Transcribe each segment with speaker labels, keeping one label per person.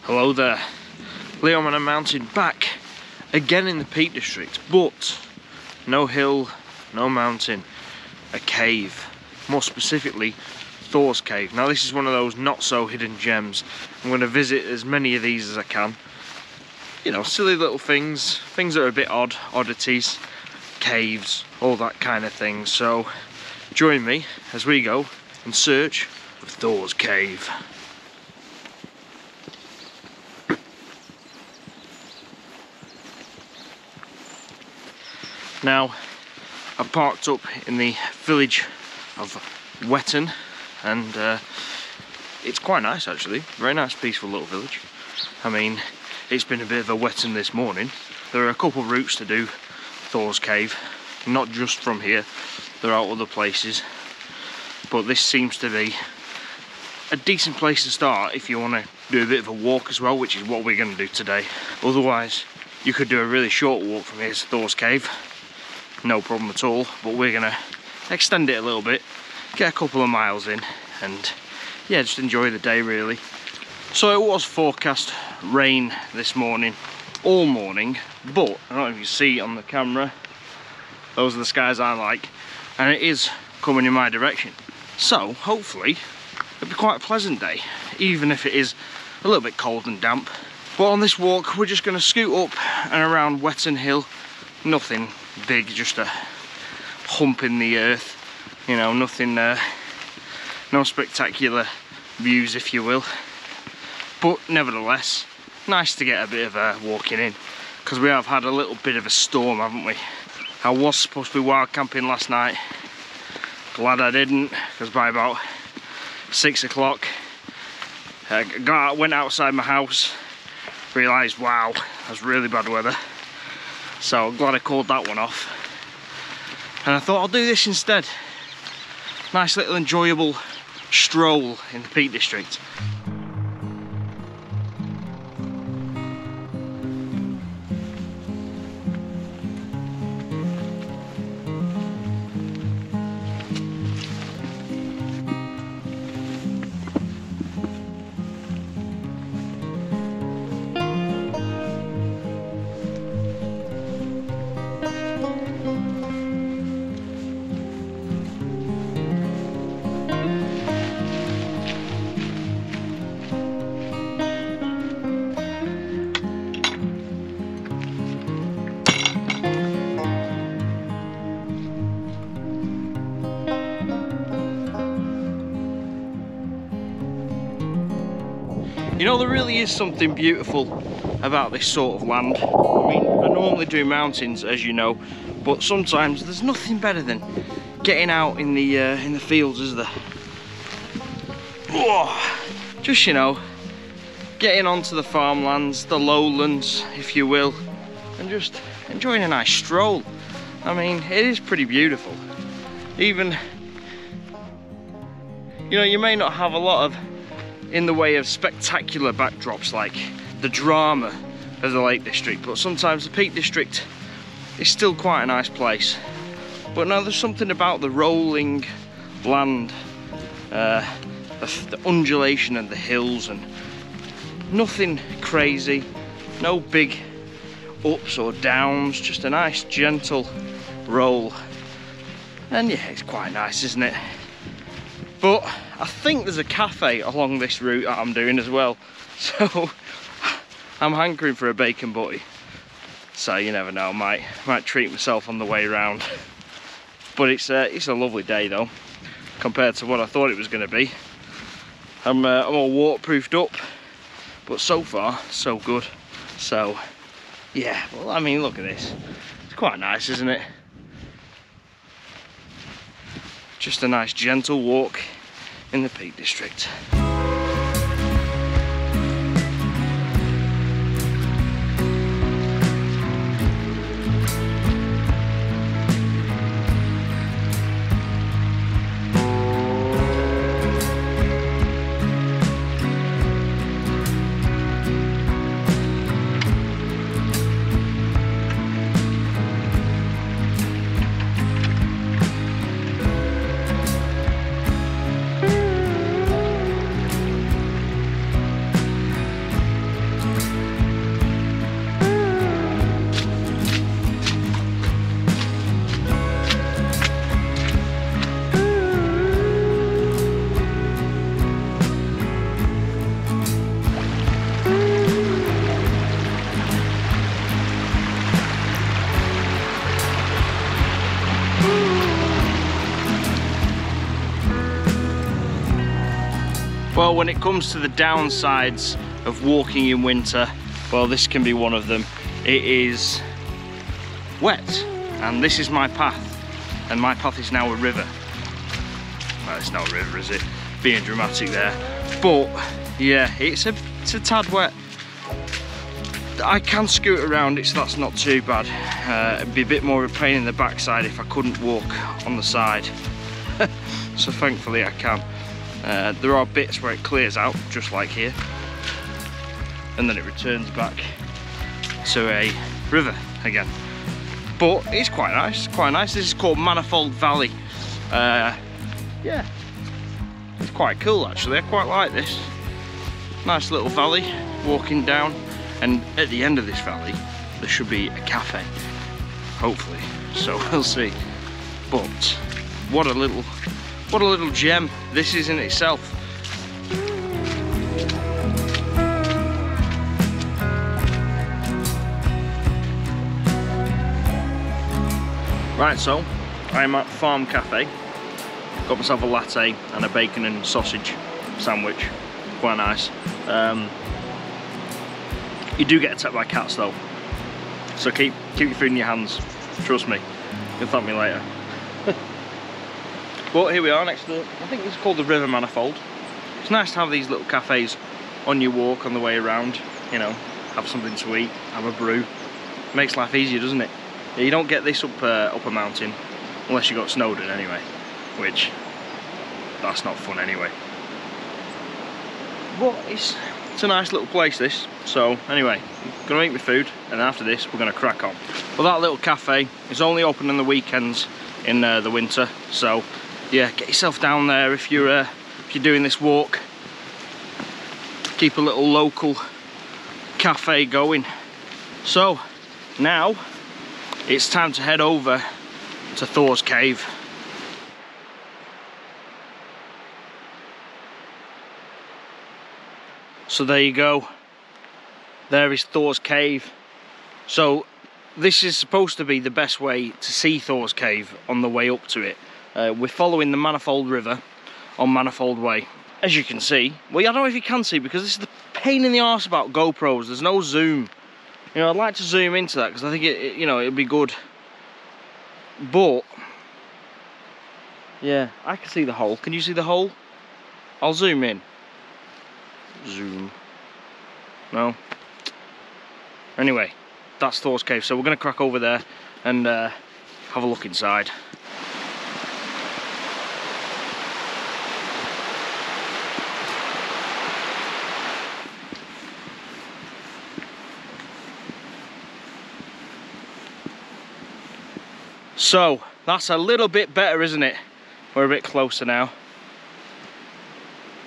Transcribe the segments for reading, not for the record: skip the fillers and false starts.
Speaker 1: Hello there, Leon and Mountain back again in the Peak District, but no hill, no mountain, a cave, more specifically Thors Cave. Now this is one of those not so hidden gems. I'm going to visit as many of these as I can. You know, silly little things that are a bit odd, oddities, caves, all that kind of thing. So join me as we go in search of Thors Cave. Now, I've parked up in the village of Wetton, and it's quite nice actually. Very nice, peaceful little village. I mean, it's been a bit of a wetting this morning. There are a couple of routes to do Thors Cave, not just from here. There are other places, but this seems to be a decent place to start if you want to do a bit of a walk as well, which is what we're going to do today. Otherwise, you could do a really short walk from here to Thors Cave. No problem at all, but we're gonna extend it a little bit, get a couple of miles in, and yeah, just enjoy the day really. So it was forecast rain this morning, all morning, but I don't know if you see on the camera, those are the skies I like, and it is coming in my direction. So hopefully it'll be quite a pleasant day, even if it is a little bit cold and damp. But on this walk we're just gonna scoot up and around Wetton Hill. Nothing big, just a hump in the earth, you know, nothing, no spectacular views if you will, but nevertheless nice to get a bit of a walking in, because we have had a little bit of a storm, haven't we? I was supposed to be wild camping last night, glad I didn't, because by about 6 o'clock I went outside my house, realised wow, that's really bad weather. So I'm glad I called that one off. And I thought I'll do this instead. Nice little enjoyable stroll in the Peak District. You know, there really is something beautiful about this sort of land. I mean, I normally do mountains, as you know, but sometimes there's nothing better than getting out in the fields, is there? Oh, just, you know, getting onto the farmlands, the lowlands, if you will, and just enjoying a nice stroll. I mean, it is pretty beautiful. Even, you know, you may not have a lot of in the way of spectacular backdrops like the drama of the Lake District, but sometimes the Peak District is still quite a nice place. But now there's something about the rolling land, the undulation of the hills, and nothing crazy, no big ups or downs, just a nice gentle roll. And yeah, it's quite nice, isn't it? But I think there's a cafe along this route that I'm doing as well, so I'm hankering for a bacon butty. So you never know, might treat myself on the way round. But it's a lovely day though, compared to what I thought it was going to be. I'm all waterproofed up, but so far so good. So yeah, well, I mean, look at this. It's quite nice, isn't it? Just a nice gentle walk in the Peak District. Well, when it comes to the downsides of walking in winter, well, this can be one of them. It is wet, and this is my path, and my path is now a river. Well, it's not a river, is it? Being dramatic there. But yeah, it's a tad wet. I can scoot around it, so that's not too bad. It'd be a bit more of a pain in the backside if I couldn't walk on the side. So thankfully I can. There are bits where it clears out, just like here, and then it returns back to a river again. But it's quite nice, quite nice. This is called Manifold Valley. Yeah, it's quite cool actually. I quite like this. Nice little valley, walking down, and at the end of this valley there should be a cafe, hopefully. So we'll see. But what a little gem this is in itself. Right, so I'm at Farm Cafe. Got myself a latte and a bacon and sausage sandwich. Quite nice. You do get attacked by cats though, so keep your food in your hands. Trust me, you'll thank me later. But here we are next to, I think it's called the River Manifold. It's nice to have these little cafes on your walk on the way around. You know, have something to eat, have a brew. Makes life easier, doesn't it? You don't get this up a mountain unless you got Snowdon anyway, which that's not fun anyway. But it's a nice little place this. So anyway, I'm gonna eat my food, and after this we're gonna crack on. Well, that little cafe is only open on the weekends in the winter, so yeah, get yourself down there if you're doing this walk. Keep a little local cafe going. So now it's time to head over to Thors Cave. So there you go. There is Thors Cave. So this is supposed to be the best way to see Thors Cave on the way up to it. We're following the Manifold River on Manifold Way. As you can see, well, I don't know if you can see because this is the pain in the arse about GoPros. There's no zoom. You know, I'd like to zoom into that because I think you know, it'd be good. But yeah, I can see the hole. Can you see the hole? I'll zoom in. Zoom. No. Anyway, that's Thors Cave. So we're going to crack over there and have a look inside. So that's a little bit better, isn't it? We're a bit closer now.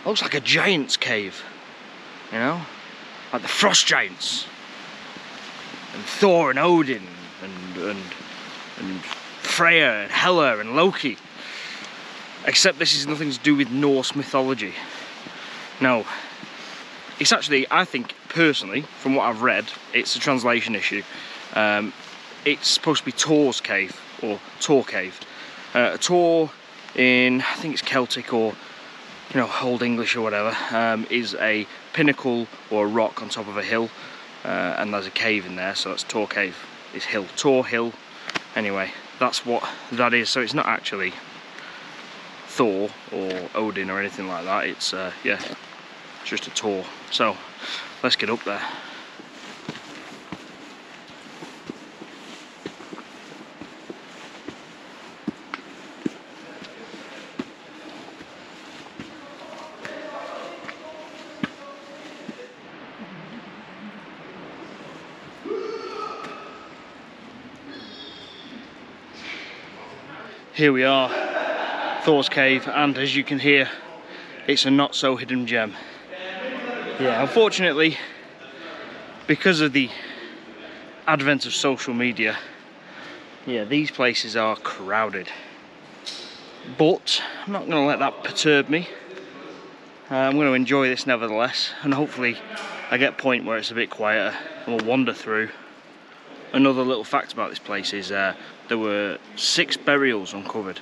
Speaker 1: Looks like a giant's cave, you know, like the frost giants, and Thor and Odin, and Freya and Hela and Loki. Except this is nothing to do with Norse mythology. No, it's actually, I think personally, from what I've read, it's a translation issue. It's supposed to be Thors Cave or Tor Cave. Tor in, I think it's Celtic or, you know, Old English or whatever, is a pinnacle or a rock on top of a hill, and there's a cave in there, so that's Tor Cave. It's hill, Tor Hill. Anyway, that's what that is. So it's not actually Thor or Odin or anything like that. It's yeah, just a Tor. So let's get up there. Here we are, Thors Cave, and as you can hear, it's a not so hidden gem. Yeah, unfortunately, because of the advent of social media, yeah, these places are crowded. But I'm not going to let that perturb me. I'm going to enjoy this nevertheless, and hopefully I get a point where it's a bit quieter and we'll wander through. Another little fact about this place is there were 6 burials uncovered,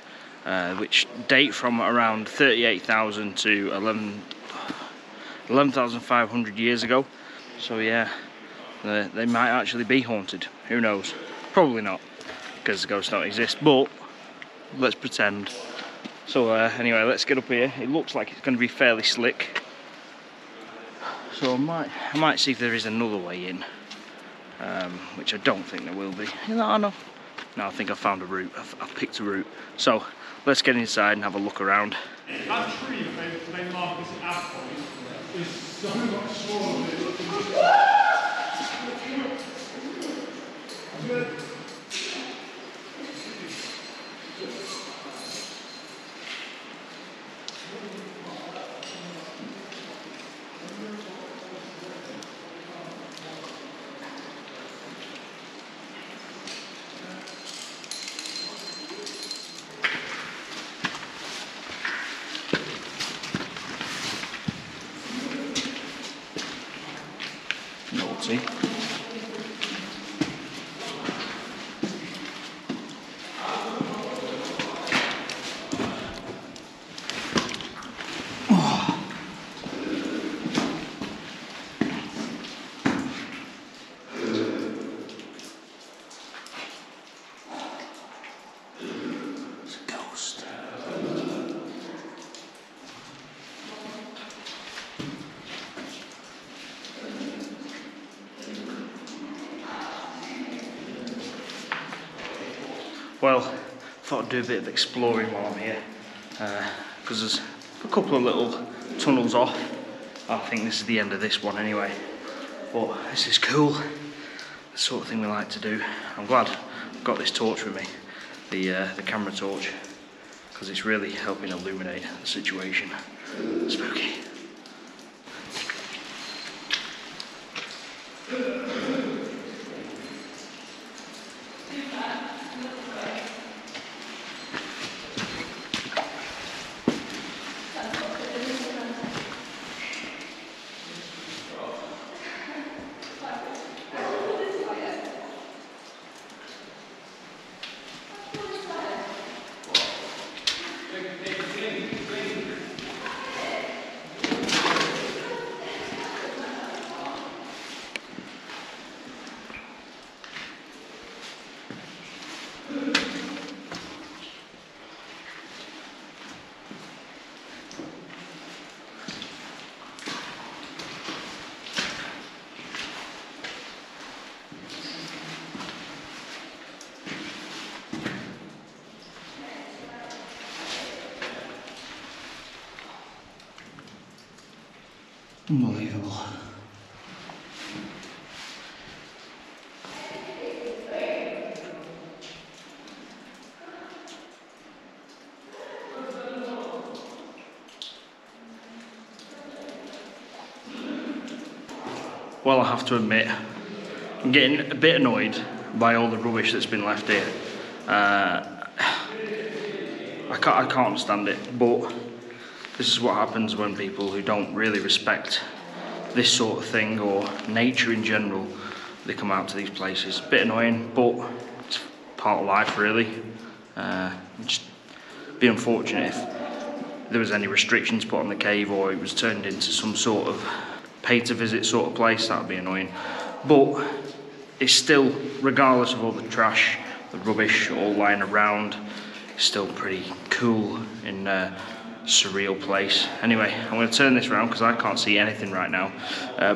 Speaker 1: which date from around 38,000 to 11,500 years ago. So yeah, they might actually be haunted. Who knows? Probably not, because the ghosts don't exist, but let's pretend. So anyway, let's get up here. It looks like it's going to be fairly slick. So I might see if there is another way in, which I don't think there will be. No, I think I found a route. I've picked a route. So let's get inside and have a look around.
Speaker 2: That tree that they mark as an apple is so much smaller than it looks.
Speaker 1: Naughty. Well, thought I'd do a bit of exploring while I'm here, because there's a couple of little tunnels off. I think this is the end of this one anyway, but this is cool, the sort of thing we like to do. I'm glad I've got this torch with me, the camera torch, because it's really helping illuminate the situation. Spooky. Unbelievable. Well, I have to admit, I'm getting a bit annoyed by all the rubbish that's been left here. I can't understand it, but this is what happens when people who don't really respect this sort of thing or nature in general, they come out to these places. A bit annoying, but it's part of life really. Just be unfortunate if there was any restrictions put on the cave or it was turned into some sort of pay to visit sort of place. That would be annoying. But it's still, regardless of all the trash, the rubbish all lying around, it's still pretty cool and surreal place. Anyway, I'm going to turn this around because I can't see anything right now.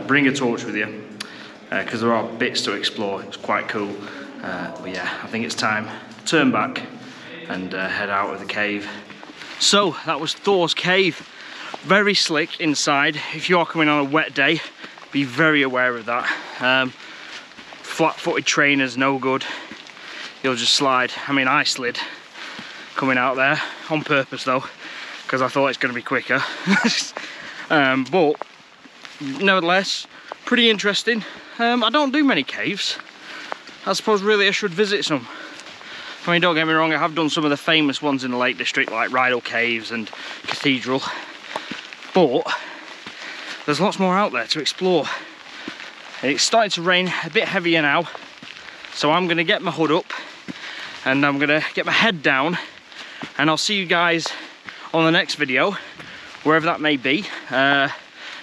Speaker 1: Bring a torch with you because there are bits to explore. It's quite cool. But yeah, I think it's time to turn back and head out of the cave. So that was Thors Cave. Very slick inside. If you are coming on a wet day, be very aware of that. Flat-footed trainers, no good. You'll just slide. I mean, I slid coming out there on purpose though, because I thought it's going to be quicker. But nevertheless, pretty interesting. I don't do many caves. I suppose really I should visit some. I mean, don't get me wrong, I have done some of the famous ones in the Lake District like Raidlight Caves and Cathedral, but there's lots more out there to explore. It's starting to rain a bit heavier now, so I'm going to get my hood up and I'm going to get my head down, and I'll see you guys on the next video, wherever that may be.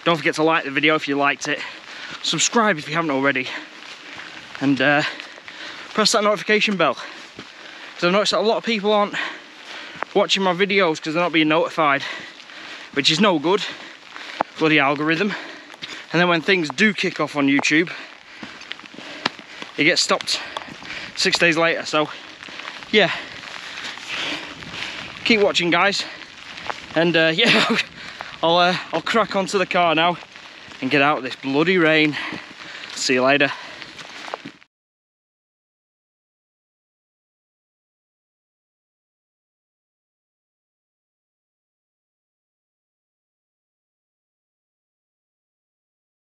Speaker 1: Don't forget to like the video if you liked it. Subscribe if you haven't already. And press that notification bell. Because I've noticed that a lot of people aren't watching my videos because they're not being notified. Which is no good. Bloody algorithm. And then when things do kick off on YouTube, it gets stopped 6 days later. So yeah, keep watching, guys. And yeah, I'll crack onto the car now and get out of this bloody rain. See you later.